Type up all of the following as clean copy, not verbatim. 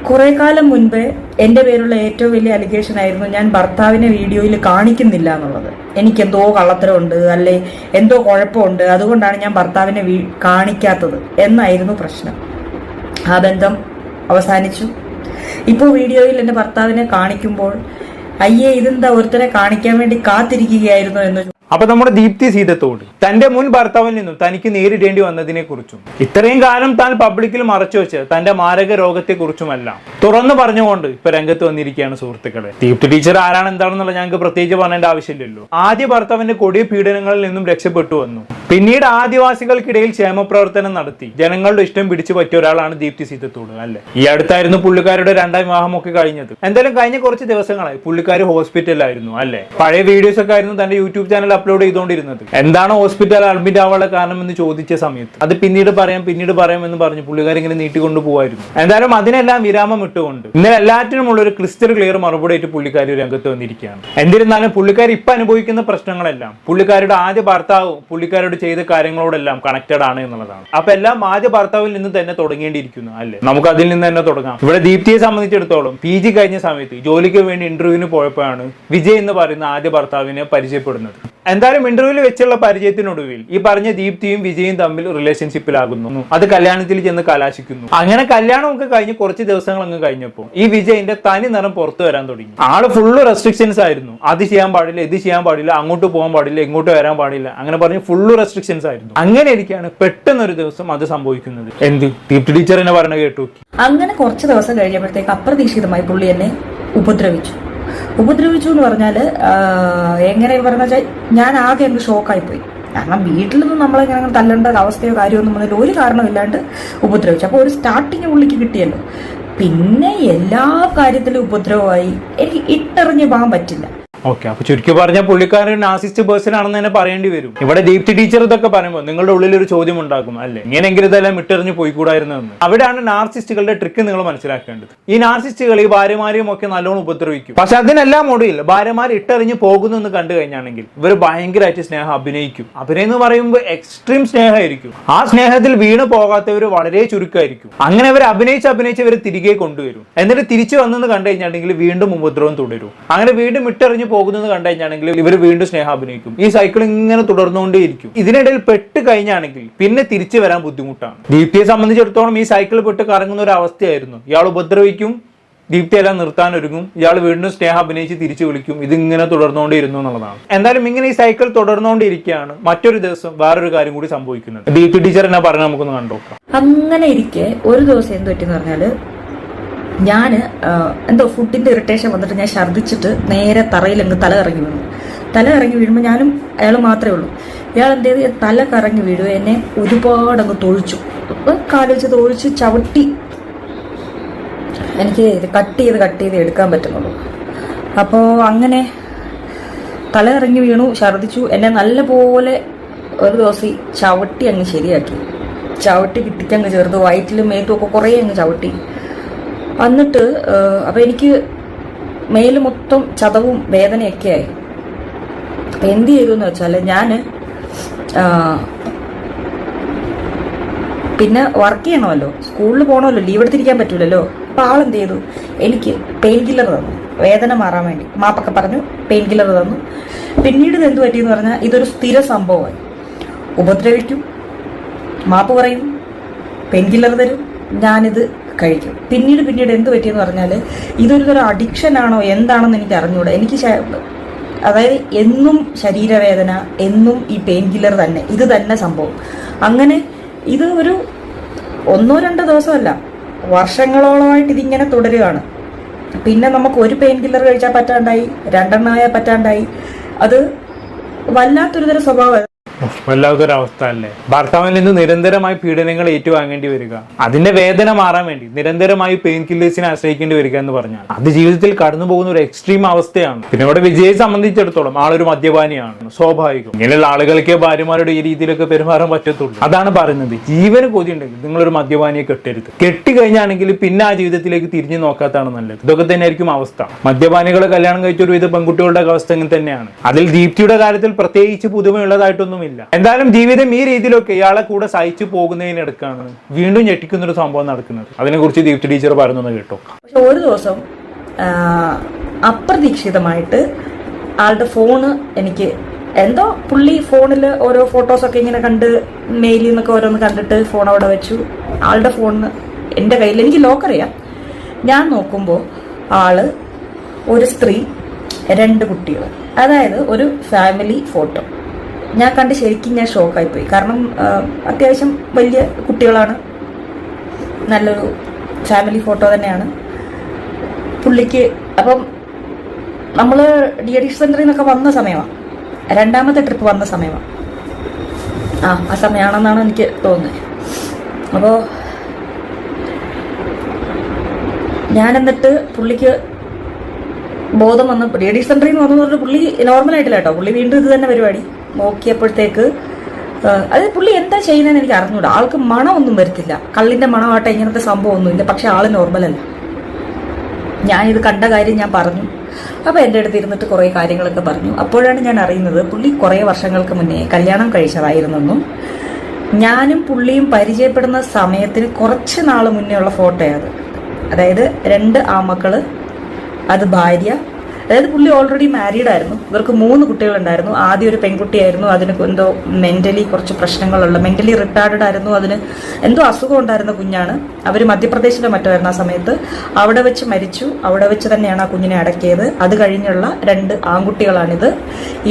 കുറെ കാലം മുൻപ് എൻ്റെ പേരുള്ള ഏറ്റവും വലിയ അലിഗേഷൻ ആയിരുന്നു ഞാൻ ഭർത്താവിനെ വീഡിയോയിൽ കാണിക്കുന്നില്ല എന്നുള്ളത്. എനിക്കെന്തോ കള്ളത്തരമുണ്ട്, അല്ലെ എന്തോ കുഴപ്പമുണ്ട്, അതുകൊണ്ടാണ് ഞാൻ ഭർത്താവിനെ കാണിക്കാത്തത് എന്നായിരുന്നു പ്രശ്നം. ആ ബന്ധം അവസാനിച്ചു. ഇപ്പോൾ വീഡിയോയിൽ എൻ്റെ ഭർത്താവിനെ കാണിക്കുമ്പോൾ അയ്യേ ഇതെന്താ ഒരുത്തനെ കാണിക്കാൻ വേണ്ടി കാത്തിരിക്കുകയായിരുന്നു എന്ന്. അപ്പൊ നമ്മുടെ ദീപ്തി സീതത്തോട് തന്റെ മുൻ ഭർത്താവിൽ നിന്നും തനിക്ക് നേരിടേണ്ടി വന്നതിനെ കുറിച്ചും ഇത്രയും കാലം താൻ പബ്ലിക്കിൽ മറച്ചു വെച്ച് തന്റെ മാരക രോഗത്തെ കുറിച്ചുമല്ല തുറന്നു പറഞ്ഞുകൊണ്ട് ഇപ്പൊ രംഗത്ത് വന്നിരിക്കുകയാണ് സുഹൃത്തുക്കളെ. ദീപ്തി ടീച്ചർ ആരാണ് എന്താണെന്നുള്ള ഞങ്ങൾക്ക് പ്രത്യേകിച്ച് പറയേണ്ട ആവശ്യമില്ലല്ലോ. ആദ്യ ഭർത്താവിന്റെ കൊടിയ പീഡനങ്ങളിൽ നിന്നും രക്ഷപ്പെട്ടു വന്നു. പിന്നീട് ആദിവാസികൾക്കിടയിൽ ക്ഷേമപ്രവർത്തനം നടത്തി ജനങ്ങളുടെ ഇഷ്ടം പിടിച്ചു പറ്റിയ ഒരാളാണ് ദീപ്തി സീതത്തോട് അല്ലെ. ഈ അടുത്തായിരുന്നു പുള്ളിക്കാരുടെ രണ്ടാം വിവാഹമൊക്കെ കഴിഞ്ഞത്. എന്തായാലും കഴിഞ്ഞ കുറച്ച് ദിവസങ്ങളായി പുള്ളിക്കാർ ഹോസ്പിറ്റലിലായിരുന്നു അല്ലെ. പഴയ വീഡിയോസ് ഒക്കെ ആയിരുന്നു തന്റെ യൂട്യൂബ് ചാനൽ അപ്ലോഡ് ചെയ്തുകൊണ്ടിരുന്നത്. എന്താണ് ഹോസ്പിറ്റൽ അഡ്മിറ്റ് ആവാനുള്ള കാരണം എന്ന് ചോദിച്ച സമയത്ത് അത് പിന്നീട് പറയാം എന്ന് പറഞ്ഞ് പുള്ളിക്കാർ ഇങ്ങനെ നീട്ടിക്കൊണ്ട് പോവായിരുന്നു. എന്തായാലും അതിനെല്ലാം വിരാമം ഇട്ടുകൊണ്ട് ഇന്നലെ എല്ലാറ്റിനുമുള്ള ഒരു ക്രിസ്റ്റൽ ക്ലിയർ മറുപടി ആയിട്ട് പുള്ളിക്കാർ രംഗത്ത് വന്നിരിക്കുകയാണ്. എന്നിരുന്നാലും പുള്ളിക്കാർ ഇപ്പൊ അനുഭവിക്കുന്ന പ്രശ്നങ്ങളെല്ലാം പുള്ളിക്കാരുടെ ആദ്യ ഭർത്താവും പുള്ളിക്കാരോട് ചെയ്ത കാര്യങ്ങളോടെല്ലാം കണക്റ്റഡ് ആണ് എന്നുള്ളതാണ്. അപ്പൊ എല്ലാം ആദ്യ ഭർത്താവിൽ നിന്ന് തന്നെ തുടങ്ങേണ്ടിയിരിക്കുന്നു അല്ലെ. നമുക്ക് അതിൽ നിന്ന് തന്നെ തുടങ്ങാം. ഇവിടെ ദീപ്തിയെ സംബന്ധിച്ചിടത്തോളം PG കഴിഞ്ഞ സമയത്ത് ജോലിക്ക് വേണ്ടി ഇന്റർവ്യൂവിന് പോയപ്പോഴാണ് വിജയ് എന്ന് പറയുന്ന ആദ്യ ഭർത്താവിനെ പരിചയപ്പെടുന്നത്. എന്തായാലും ഇന്റർവ്യൂവിൽ വെച്ചുള്ള പരിചയത്തിനൊടുവിൽ ഈ പറഞ്ഞ ദീപ്തിയും വിജയും തമ്മിൽ റിലേഷൻഷിപ്പിലാകുന്നു. അത് കല്യാണത്തിൽ ചെന്ന് കലാശിക്കുന്നു. അങ്ങനെ കല്യാണമൊക്കെ കഴിഞ്ഞ് കുറച്ച് ദിവസങ്ങൾ അങ്ങ് കഴിഞ്ഞപ്പോൾ ഈ വിജയിന്റെ തനി നിറം പുറത്തു വരാൻ തുടങ്ങി. ആള് ഫുള്ള് റെസ്ട്രിക്ഷൻസ് ആയിരുന്നു. അത് ചെയ്യാൻ പാടില്ല, ഇത് ചെയ്യാൻ പാടില്ല, അങ്ങോട്ട് പോകാൻ പാടില്ല, ഇങ്ങോട്ട് വരാൻ പാടില്ല, അങ്ങനെ പറഞ്ഞ് ഫുള്ള് റെസ്ട്രിക്ഷൻസ് ആയിരുന്നു. അങ്ങനെ ഇരിക്കുകയാണ് പെട്ടെന്നൊരു ദിവസം അത് സംഭവിക്കുന്നത്. എന്ത് ദീപ്തി ടീച്ചർ എന്നെ പറഞ്ഞ കേട്ടു. അങ്ങനെ കുറച്ച് ദിവസം കഴിഞ്ഞപ്പോഴത്തേക്ക് അപ്രതീക്ഷിതമായി പുള്ളി എന്നെ ഉപദ്രവിച്ചു എന്ന് പറഞ്ഞാൽ എങ്ങനെ പറഞ്ഞാൽ ഞാൻ ആകെ അങ്ങ് ഷോക്കായിപ്പോയി. കാരണം വീട്ടിലൊന്നും നമ്മളിങ്ങനെ തല്ലേണ്ട അവസ്ഥയോ കാര്യമൊന്നും വന്നിട്ട് ഒരു കാരണമില്ലാണ്ട് ഉപദ്രവിച്ചു. അപ്പോൾ ഒരു സ്റ്റാർട്ടിങ് പുള്ളിക്ക് കിട്ടിയല്ലോ. പിന്നെ എല്ലാ കാര്യത്തിലും ഉപദ്രവമായി. എനിക്ക് ഇട്ടെറിഞ്ഞ് പോകാൻ പറ്റില്ല. ഓക്കെ, അപ്പൊ ചുരുക്കി പറഞ്ഞാൽ പുള്ളിക്കാരൻ നാർസിസ്റ്റ് പേഴ്സൺ ആണെന്ന് തന്നെ പറയേണ്ടി വരും. ഇവിടെ ദീപ്തി ടീച്ചർ ഇതൊക്കെ പറയുമ്പോൾ നിങ്ങളുടെ ഉള്ളിൽ ഒരു ചോദ്യം ഉണ്ടാക്കും അല്ലെ, ഇങ്ങനെയെങ്കിലും ഇതെല്ലാം ഇട്ടെറിഞ്ഞ് പോയിക്കൂടായിരുന്നു എന്ന്. അവിടെയാണ് നാർസിസ്റ്റുകളുടെ ട്രിക്ക് നിങ്ങൾ മനസ്സിലാക്കേണ്ടത്. ഈ നാർസിസ്റ്റുകൾ ഈ ഭാര്യമാരെയും ഒക്കെ നല്ലോണം ഉപദ്രവിക്കും. പക്ഷെ അതിനെല്ലാം ഒടുവിൽ ഭാര്യമാർ ഇട്ടെറിഞ്ഞ് പോകുന്നു എന്ന് കണ്ടു കഴിഞ്ഞാണെങ്കിൽ ഇവർ ഭയങ്കരമായിട്ട് സ്നേഹം അഭിനയിക്കും. അഭിനയം എന്ന് പറയുമ്പോൾ എക്സ്ട്രീം സ്നേഹമായിരിക്കും. ആ സ്നേഹത്തിൽ വീണ് പോകാത്തവർ വളരെ ചുരുക്കമായിരിക്കും. അങ്ങനെ അവർ അഭിനയിച്ച് ഇവർ തിരികെ കൊണ്ടുവരും. എന്നിട്ട് തിരിച്ചു വന്നെന്ന് കണ്ടു കഴിഞ്ഞാണെങ്കിൽ വീണ്ടും ഉപദ്രവം തുടരും. അങ്ങനെ വീണ്ടും ഇട്ടെറിഞ്ഞ് പോകുന്നത് കണ്ടു കഴിഞ്ഞാണെങ്കിൽ ഇവർ വീണ്ടും സ്നേഹം അഭിനയിക്കും. ഈ സൈക്കിൾ ഇങ്ങനെ തുടർന്നുകൊണ്ടേയിരിക്കും. ഇതിനിടയിൽ പെട്ട് കഴിഞ്ഞാണെങ്കിൽ പിന്നെ തിരിച്ചു വരാൻ ബുദ്ധിമുട്ടാണ്. ദീപ്തിയെ സംബന്ധിച്ചിടത്തോളം ഈ സൈക്കിൾ പെട്ട് കറങ്ങുന്ന ഒരു അവസ്ഥയായിരുന്നു. ഇയാൾ ഉപദ്രവിക്കും, ദീപ്തി എല്ലാം നിർത്താൻ ഒരുങ്ങും, ഇയാൾ വീണ്ടും സ്നേഹം അഭിനയിച്ച് തിരിച്ചു വിളിക്കും. ഇതിങ്ങനെ തുടർന്നുകൊണ്ടിരുന്നു എന്നുള്ളതാണ്. എന്തായാലും ഇങ്ങനെ ഈ സൈക്കിൾ തുടർന്നുകൊണ്ടിരിക്കുകയാണ്. മറ്റൊരു ദിവസം വേറൊരു കാര്യം കൂടി സംഭവിക്കുന്നത്. ദീപ്തി ടീച്ചർ എന്നെ പറഞ്ഞ് നമുക്കൊന്ന് കണ്ടുനോക്കാം. അങ്ങനെ ഇരിക്കെ ഒരു ദിവസം എന്ത് പറ്റിയെന്ന് പറഞ്ഞാല് ഞാൻ എന്തോ ഫുഡിന്റെ ഇറിറ്റേഷൻ വന്നിട്ട് ഞാൻ ഛർദ്ദിച്ചിട്ട് നേരെ തറയിലങ്ങ് തല കറങ്ങി വീഴുമ്പോൾ ഞാനും അയാൾ മാത്രമേ ഉള്ളൂ. ഇയാൾ എന്ത് ചെയ്ത് തല കറങ്ങി വീഴുക എന്നെ ഒരുപാട് അങ്ങ് തൊഴിച്ചു. കാലുവെച്ച് തൊഴിച്ച് ചവിട്ടി എനിക്ക് കട്ട് ചെയ്ത് എടുക്കാൻ പറ്റുന്നുള്ളൂ. അപ്പോൾ അങ്ങനെ തല കറങ്ങി വീണു, ഛർദ്ദിച്ചു. എന്നെ നല്ലപോലെ ഒരു ദിവസം ചവിട്ടി അങ്ങ് ശരിയാക്കി. ചവിട്ടി കിട്ടിക്കങ്ങ് ചേർത്ത് വയറ്റിലും മേത്തും ഒക്കെ കുറേ അങ്ങ് ചവിട്ടി. എന്നിട്ട് അപ്പം എനിക്ക് മേല് മൊത്തം ചതവും വേദനയൊക്കെ ആയി. അപ്പം എന്ത് ചെയ്തു എന്ന് വെച്ചാൽ ഞാൻ പിന്നെ വർക്ക് ചെയ്യണമല്ലോ, സ്കൂളിൽ പോകണമല്ലോ, ലീവ് എടുത്തിരിക്കാൻ പറ്റൂലല്ലോ. അപ്പം ആളെന്ത് ചെയ്തു, എനിക്ക് പെയിൻ കില്ലർ തന്നു. വേദന മാറാൻ വേണ്ടി മാപ്പൊക്കെ പറഞ്ഞു പെയിൻ കില്ലർ തന്നു. പിന്നീട് ഇത് എന്ത് പറ്റിയെന്ന് പറഞ്ഞാൽ ഇതൊരു സ്ഥിര സംഭവമായി. ഉപദ്രവിക്കും, മാപ്പ് പറയും, പെയിൻ കില്ലർ തരും, ഞാനിത് കഴിക്കും. പിന്നീട് എന്ത് പറ്റിയെന്ന് പറഞ്ഞാൽ ഇതൊരു അഡിക്ഷൻ ആണോ എന്താണെന്ന് എനിക്ക് അറിഞ്ഞൂടാ. എനിക്ക് അതായത് എന്നും ശരീരവേദന, എന്നും ഈ പെയിൻ കില്ലർ തന്നെ, ഇത് തന്നെ സംഭവം. അങ്ങനെ ഇത് ഒരു 1-2 ദിവസമല്ല, വർഷങ്ങളോളമായിട്ട് ഇതിങ്ങനെ തുടരുകയാണ്. പിന്നെ നമുക്ക് ഒരു പെയിൻ കില്ലർ കഴിച്ചാൽ പറ്റാണ്ടായി, 2 എണ്ണമായാൽ പറ്റാണ്ടായി. അത് വല്ലാത്തൊരുതരം സ്വഭാവം. വല്ലാത്തൊരവസ്ഥ അല്ലേ. ഭർത്താവിൽ നിന്ന് നിരന്തരമായി പീഡനങ്ങൾ ഏറ്റുവാങ്ങേണ്ടി വരിക, അതിന്റെ വേദന മാറാൻ വേണ്ടി നിരന്തരമായി പെയിൻ കില്ലേഴ്സിനെ ആശ്രയിക്കേണ്ടി വരിക എന്ന് പറഞ്ഞാൽ അത് ജീവിതത്തിൽ കടന്നു പോകുന്ന ഒരു എക്സ്ട്രീം അവസ്ഥയാണ്. പിന്നെ ഇവിടെ വിജയെ സംബന്ധിച്ചിടത്തോളം ആളൊരു മദ്യപാനിയാണ്, സ്വാഭാവികം. ഇങ്ങനെയുള്ള ആളുകൾക്ക് ഭാര്യമാരുടെ ഈ രീതിയിലൊക്കെ പെരുമാറാൻ പറ്റത്തുള്ളൂ. അതാണ് പറയുന്നത്, ജീവന് കൊതി ഉണ്ടെങ്കിൽ നിങ്ങളൊരു മദ്യപാനിയെ കെട്ടരുത്. കെട്ടിക്കഴിഞ്ഞാണെങ്കിൽ പിന്നെ ആ ജീവിതത്തിലേക്ക് തിരിഞ്ഞു നോക്കാത്താണ് നല്ലത്. ഇതൊക്കെ തന്നെയായിരിക്കും അവസ്ഥ. മദ്യപാനികളെ കല്യാണം കഴിച്ച ഒരുവിധ പെൺകുട്ടികളുടെ അവസ്ഥ ഇങ്ങനെ തന്നെയാണ്. അതിൽ ദീപ്തിയുടെ കാര്യത്തിൽ പ്രത്യേകിച്ച് പുതുമയുള്ളതായിട്ടൊന്നും കുഴപ്പമില്ല. എന്തായാലും ജീവിതം ഈ രീതിയിലൊക്കെ ഇയാളെ കൂടെ സഹിച്ചു പോകുന്നതിനിടക്കാണ് വീണ്ടും ഞെട്ടിക്കുന്നൊരു സംഭവം നടക്കുന്നത്. അതിനെക്കുറിച്ച് ദീപ്തി ടീച്ചർ പറയുന്നത് കേട്ടോ. പക്ഷെ ഒരു ദിവസം അപ്രതീക്ഷിതമായിട്ട് ആളുടെ ഫോണ് എനിക്ക് എന്തോ പുള്ളി ഫോണിൽ ഓരോ ഫോട്ടോസൊക്കെ ഇങ്ങനെ കണ്ട് മെയിലിൽ നിന്നൊക്കെ ഓരോന്ന് കണ്ടിട്ട് ഫോൺ അവിടെ വെച്ചു. ആളുടെ ഫോണിന് എൻ്റെ കയ്യിൽ, എനിക്ക് ലോക്കറിയാം, ഞാൻ നോക്കുമ്പോൾ ആള് ഒരു സ്ത്രീ 2 കുട്ടികൾ, അതായത് ഒരു ഫാമിലി ഫോട്ടോ ഞാൻ കണ്ട് ശരിക്കും ഞാൻ ഷോക്കായിപ്പോയി. കാരണം അത്യാവശ്യം വലിയ കുട്ടികളാണ്, നല്ലൊരു ഫാമിലി ഫോട്ടോ തന്നെയാണ് പുള്ളിക്ക്. അപ്പം നമ്മൾ ഡി സെന്ററിൽ നിന്നൊക്കെ വന്ന സമയമാണ്, 2ാമത്തെ ട്രിപ്പ് വന്ന സമയമാണ്, ആ സമയമാണെന്നാണ് എനിക്ക് തോന്നുന്നത്. അപ്പോൾ ഞാൻ എന്നിട്ട് പുള്ളിക്ക് ബോധം വന്ന് ഡി സെന്ററിൽ നിന്ന് വന്നു പറഞ്ഞിട്ട് പുള്ളി നോർമലായിട്ടില്ല കേട്ടോ, പുള്ളി വീണ്ടും ഇത് തന്നെ പരിപാടി നോക്കിയപ്പോഴത്തേക്ക് അത് പുള്ളി എന്താ ചെയ്യുന്നതെന്ന് എനിക്ക് അറിഞ്ഞൂടാ. ആൾക്ക് മണമൊന്നും വരത്തില്ല, കള്ളിന്റെ മണമാട്ടെ, ഇങ്ങനത്തെ സംഭവമൊന്നുമില്ല. പക്ഷെ ആള് നോർമലല്ല. ഞാനിത് കണ്ട കാര്യം ഞാൻ പറഞ്ഞു. അപ്പോൾ എൻ്റെ അടുത്ത് ഇരുന്നിട്ട് കുറേ കാര്യങ്ങളൊക്കെ പറഞ്ഞു. അപ്പോഴാണ് ഞാൻ അറിയുന്നത് പുള്ളി കുറേ വർഷങ്ങൾക്ക് മുന്നേ കല്യാണം കഴിച്ചതായിരുന്നെന്നും ഞാനും പുള്ളിയും പരിചയപ്പെടുന്ന സമയത്തിന് കുറച്ച് നാൾ മുന്നേ ഉള്ള ഫോട്ടോയാണ്. അതായത് 2 ആമക്കള്, അത് ഭാര്യ. അതായത് പുള്ളി ഓൾറെഡി മാരീഡ് ആയിരുന്നു, ഇവർക്ക് 3 കുട്ടികളുണ്ടായിരുന്നു. ആദ്യം ഒരു പെൺകുട്ടിയായിരുന്നു, അതിന് എന്തോ മെന്റലി കുറച്ച് പ്രശ്നങ്ങളുള്ള, മെന്റലി റിട്ടാർഡഡ് ആയിരുന്നു, അതിന് എന്തോ അസുഖം ഉണ്ടായിരുന്ന കുഞ്ഞാണ്. അവർ മധ്യപ്രദേശിലെ മറ്റായിരുന്നു ആ സമയത്ത്. അവിടെ വെച്ച് മരിച്ചു, അവിടെ വെച്ച് തന്നെയാണ് ആ കുഞ്ഞിനെ അടക്കിയത്. അത് കഴിഞ്ഞുള്ള 2 ആൺകുട്ടികളാണിത്.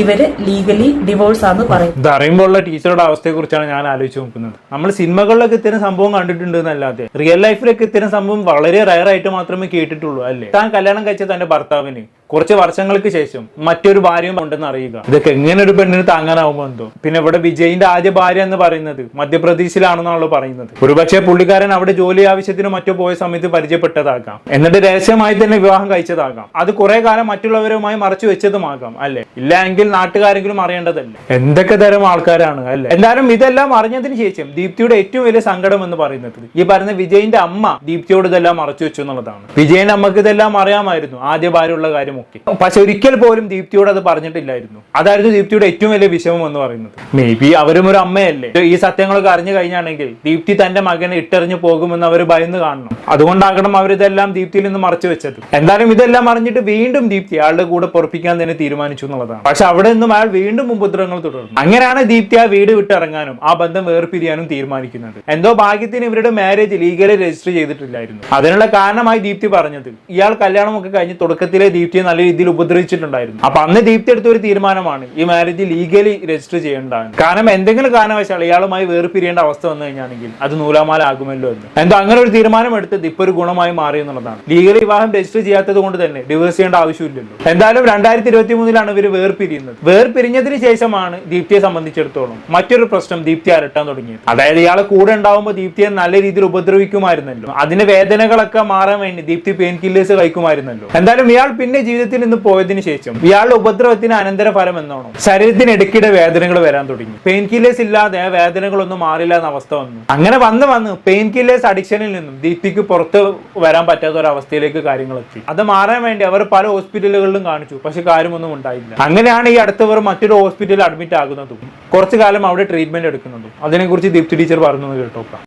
ഇവര് ലീഗലി ഡിവോഴ്സ് ആണെന്ന് പറയും. ഇത് അറിയുമ്പോഴുള്ള ടീച്ചറുടെ അവസ്ഥയെ കുറിച്ചാണ് ഞാൻ ആലോചിച്ച് നോക്കുന്നത്. നമ്മൾ സിനിമകളിലൊക്കെ ഇത്തരം സംഭവം കണ്ടിട്ടുണ്ട് എന്നല്ലാതെ റിയൽ ലൈഫിലൊക്കെ ഇത്തരം സംഭവം വളരെ റയർ ആയിട്ട് മാത്രമേ കേട്ടിട്ടുള്ളൂ അല്ലേ. താൻ കല്യാണം കഴിച്ച തന്റെ ഭർത്താവിന് കുറച്ച് വർഷങ്ങൾക്ക് ശേഷം മറ്റൊരു ഭാര്യയും ഉണ്ടെന്ന് അറിയുക, ഇതൊക്കെ എങ്ങനെ ഒരു പെണ്ണിന് താങ്ങാനാവുമോ എന്തോ. പിന്നെ ഇവിടെ വിജയിന്റെ ആദ്യ ഭാര്യ എന്ന് പറയുന്നത് മധ്യപ്രദേശിലാണെന്നാണല്ലോ പറയുന്നത്. ഒരുപക്ഷെ പുള്ളിക്കാരൻ അവിടെ ജോലി ആവശ്യത്തിന് മറ്റോ പോയ സമയത്ത് പരിചയപ്പെട്ടതാകാം, എന്നിട്ട് രഹസ്യമായി തന്നെ വിവാഹം കഴിച്ചതാകാം. അത് കുറെ കാലം മറ്റുള്ളവരുമായി മറച്ചു വെച്ചതുമാകാം അല്ലെ. ഇല്ല എങ്കിൽ നാട്ടുകാരെങ്കിലും അറിയേണ്ടതല്ലേ. എന്തൊക്കെ തരം ആൾക്കാരാണ് അല്ലെ. എന്തായാലും ഇതെല്ലാം അറിഞ്ഞതിന് ശേഷം ദീപ്തിയുടെ ഏറ്റവും വലിയ സങ്കടം എന്ന് പറയുന്നത് ഈ പറയുന്ന വിജയിന്റെ അമ്മ ദീപ്തിയോട് ഇതെല്ലാം മറച്ചു വെച്ചു എന്നുള്ളതാണ്. വിജയന്റെ അമ്മക്ക് ഇതെല്ലാം അറിയാമായിരുന്നു, ആദ്യ ഭാര്യയുള്ള കാര്യം. പക്ഷെ ഒരിക്കൽ പോലും ദീപ്തിയോട് അത് പറഞ്ഞിട്ടില്ലായിരുന്നു. അതായിരുന്നു ദീപ്തിയുടെ ഏറ്റവും വലിയ വിഷമം എന്ന് പറയുന്നത്. മേ ബി അവരും ഒരു അമ്മയല്ലേ, ഈ സത്യങ്ങളൊക്കെ അറിഞ്ഞു കഴിഞ്ഞാണെങ്കിൽ ദീപ്തി തന്റെ മകനെ ഇട്ടെറിഞ്ഞു പോകുമെന്ന് അവർ ഭയന്ന് കാണണം. അതുകൊണ്ടാകണം അവരിതെല്ലാം ദീപ്തിയിൽ നിന്ന് മറച്ചു വെച്ചത്. എന്തായാലും ഇതെല്ലാം അറിഞ്ഞിട്ട് വീണ്ടും ദീപ്തി അയാളുടെ കൂടെ പൊറപ്പിക്കാൻ തന്നെ തീരുമാനിച്ചു എന്നുള്ളതാണ്. പക്ഷെ അവിടെ നിന്നും അയാൾ വീണ്ടും ഉപദ്രവങ്ങൾ തുടർന്നു. അങ്ങനെയാണ് ദീപ്തി ആ വീട് വിട്ടിറങ്ങാനും ആ ബന്ധം വേർപിരിയാനും തീരുമാനിക്കുന്നത്. എന്തോ ഭാഗ്യത്തിന് ഇവരുടെ മാരേജ് ലീഗലി രജിസ്റ്റർ ചെയ്തിട്ടില്ലായിരുന്നു. അതിനുള്ള കാരണമായി ദീപ്തി പറഞ്ഞത് ഇയാൾ കല്യാണമൊക്കെ കഴിഞ്ഞ് തുടക്കത്തിലെ ദീപ്തിയെ നല്ല രീതിയിൽ ഉപദ്രവിച്ചിട്ടുണ്ടായിരുന്നു. അപ്പൊ അന്ന് ദീപ്തി എടുത്ത ഒരു തീരുമാനമാണ് ഈ മാരേജ് ലീഗലി രജിസ്റ്റർ ചെയ്യേണ്ടതാണ്. കാരണം എന്തെങ്കിലും കാരണവശാൽ ഇയാളുമായി വേർപിരിയേണ്ട അവസ്ഥ വന്നു കഴിഞ്ഞാണെങ്കിൽ അത് നൂലാമാല ആകുമല്ലോ എന്ന്. എന്തോ അങ്ങനെ ഒരു തീരുമാനം എടുത്തത് ഇപ്പൊ ഒരു ഗുണമായി മാറി എന്നുള്ളതാണ്. ലീഗലി വിവാഹം രജിസ്റ്റർ ചെയ്യാത്തത് കൊണ്ട് തന്നെ ഡിവോഴ്സ് ചെയ്യേണ്ട ആവശ്യമില്ലല്ലോ. എന്തായാലും 2023 ഇവർ വേർപിരിയുന്നത്. വേർപിരിഞ്ഞതിന് ശേഷമാണ് ദീപ്തിയെ സംബന്ധിച്ചിടത്തോളം മറ്റൊരു പ്രശ്നം ദീപ്തി അലട്ടാൻ തുടങ്ങിയത്. അതായത് ഇയാളെ കൂടെ ഉണ്ടാവുമ്പോൾ ദീപ്തിയെ നല്ല രീതിയിൽ ഉപദ്രവിക്കുമായിരുന്നല്ലോ. അതിന്റെ വേദനകളൊക്കെ മാറാൻ വേണ്ടി ദീപ്തി പെയിൻ കില്ലേഴ്സ് കഴിക്കുമായിരുന്നല്ലോ. എന്തായാലും ഇയാൾ പിന്നെ ജീവിതത്തിൽ നിന്ന് പോയതിനു ശേഷം ഇയാളുടെ ഉപദ്രവത്തിന് അനന്തരഫലം എന്നോണം ശരീരത്തിന് ഇടയ്ക്കിടെ വേദനകൾ വരാൻ തുടങ്ങി. പെയിൻ കില്ലേഴ്സ് ഇല്ലാതെ വേദനകളൊന്നും മാറില്ല എന്ന അവസ്ഥ വന്നു. അങ്ങനെ വന്ന് പെയിൻ കില്ലേഴ്സ് അഡിക്ഷനിൽ നിന്നും ദീപ്തിക്ക് പുറത്ത് വരാൻ പറ്റാത്ത ഒരു അവസ്ഥയിലേക്ക് കാര്യങ്ങൾ എത്തി. അത് മാറാൻ വേണ്ടി അവർ പല ഹോസ്പിറ്റലുകളിലും കാണിച്ചു, പക്ഷെ കാര്യമൊന്നും ഉണ്ടായില്ല. അങ്ങനെയാണ് ഈ അടുത്തവർ മറ്റൊരു ഹോസ്പിറ്റലിൽ അഡ്മിറ്റ് ആകുന്നതും കുറച്ചു കാലം അവിടെ ട്രീറ്റ്മെന്റ് എടുക്കുന്നതും. അതിനെക്കുറിച്ച് ദീപ്തി ടീച്ചർ പറഞ്ഞു കേട്ടോക്കാം.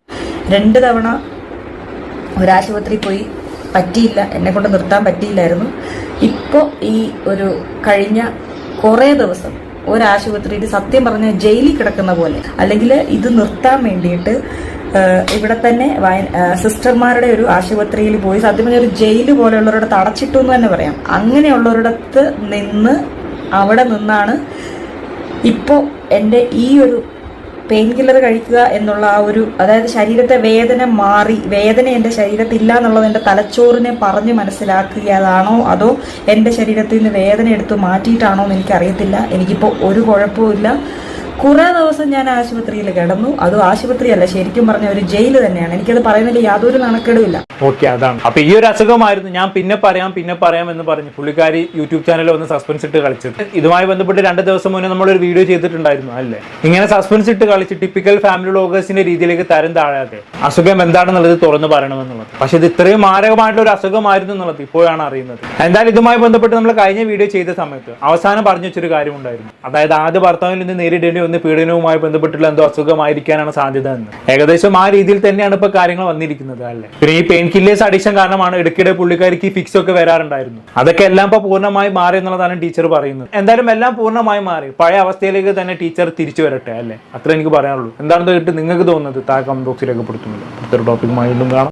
2 തവണ ഒരാശുപത്രി പോയി, പറ്റിയില്ല, എന്നെ കൊണ്ട് നിർത്താൻ പറ്റിയില്ലായിരുന്നു. ഇപ്പോൾ ഈ ഒരു കഴിഞ്ഞ കുറേ ദിവസം ഒരാശുപത്രിയിൽ സത്യം പറഞ്ഞ ജയിലിൽ കിടക്കുന്ന പോലെ, അല്ലെങ്കിൽ ഇത് നിർത്താൻ വേണ്ടിയിട്ട് ഇവിടെ തന്നെ സിസ്റ്റർമാരുടെ ഒരു ആശുപത്രിയിൽ പോയി, സത്യം പറഞ്ഞ ഒരു ജയില് പോലെയുള്ളവരുടെ അടച്ചിട്ടു എന്ന് തന്നെ പറയാം. അങ്ങനെയുള്ളവരിടത്ത് നിന്ന് അവിടെ നിന്നാണ് ഇപ്പോൾ എൻ്റെ ഈ ഒരു പെയിൻ കില്ലർ കഴിക്കുക എന്നുള്ള ആ ഒരു, അതായത് ശരീരത്തെ വേദന മാറി, വേദന എൻ്റെ ശരീരത്തില്ല എന്നുള്ളത് എൻ്റെ തലച്ചോറിനെ പറഞ്ഞ് മനസ്സിലാക്കുകയാണോ അതോ എൻ്റെ ശരീരത്തിൽ നിന്ന് വേദന എടുത്ത് മാറ്റിയിട്ടാണോ എന്ന് എനിക്കറിയത്തില്ല. എനിക്കിപ്പോൾ ഒരു കുഴപ്പമില്ല. കുറേ ദിവസം ഞാൻ ആശുപത്രിയിൽ കിടന്നു. അത് ആശുപത്രിയല്ല, ശരിക്കും പറഞ്ഞ ഒരു ജയില് തന്നെയാണ്. എനിക്കത് പറയുന്നതിൽ യാതൊരു നാണക്കേടുമില്ല. ഓക്കെ, അതാണ്. അപ്പൊ ഈ ഒരു അസുഖമായിരുന്നു ഞാൻ പിന്നെ പറയാം എന്ന് പറഞ്ഞു പുള്ളിക്കാരി യൂട്യൂബ് ചാനലിൽ ഒന്ന് സസ്പെൻസ് ഇട്ട് കളിച്ചത്. ഇതുമായി ബന്ധപ്പെട്ട് 2 ദിവസം മുന്നേ നമ്മളൊരു വീഡിയോ ചെയ്തിട്ടുണ്ടായിരുന്നു അല്ലേ. ഇങ്ങനെ സസ്പെൻസ് ഇട്ട് കളിച്ച് ടിപ്പിക്കൽ ഫാമിലി വ്ലോഗേഴ്സിന്റെ രീതിയിലേക്ക് തരം താഴാതെ അസുഖം എന്താണെന്നുള്ളത് തുറന്നു പറയണമെന്നുള്ളത്. പക്ഷെ ഇത് ഇത്രയും മാരകമായിട്ടുള്ള ഒരു അസുഖമായിരുന്നു എന്നുള്ളത് ഇപ്പോഴാണ് അറിയുന്നത്. എന്തായാലും ഇതുമായി ബന്ധപ്പെട്ട് നമ്മൾ കഴിഞ്ഞ വീഡിയോ ചെയ്ത സമയത്ത് അവസാനം പറഞ്ഞു വെച്ചൊരു കാര്യം ഉണ്ടായിരുന്നു. അതായത് ആദ്യ ഭർത്താവിൽ നിന്ന് നേരിടേണ്ടി വന്ന് പീഡനവുമായി ബന്ധപ്പെട്ടുള്ള എന്തോ അസുഖമായിരിക്കാനാണ് സാധ്യത എന്ന്. ഏകദേശം ആ രീതിയിൽ തന്നെയാണ് ഇപ്പൊ കാര്യങ്ങൾ വന്നിരിക്കുന്നത് അല്ലേ. പിന്നെ ഈ പെയിൻ കില്ലേഴ്സ് അഡിക്ഷൻ കാരണമാണ് ഇടയ്ക്കിടെ പുള്ളിക്കാരിക്ക് ഈ ഫിക്സ് ഒക്കെ വരാറുണ്ടായിരുന്നു. അതൊക്കെ എല്ലാം ഇപ്പൊ പൂർണ്ണമായി മാറി എന്നുള്ളതാണ് ടീച്ചർ പറയുന്നത്. എന്തായാലും എല്ലാം പൂർണ്ണമായി മാറി, പഴയ അവസ്ഥയിലേക്ക് തന്നെ ടീച്ചർ തിരിച്ചു വരട്ടെ അല്ലേ. അത്ര എനിക്ക് പറയാനുള്ളൂ. എന്താണെന്ന് കേട്ട് നിങ്ങൾക്ക് തോന്നുന്നത് താഴെ കമന്റ് ബോക്സിൽ രേഖപ്പെടുത്തുമല്ലോ. അടുത്തൊരു ടോപ്പിക്കുമായി വീണ്ടും കാണാം.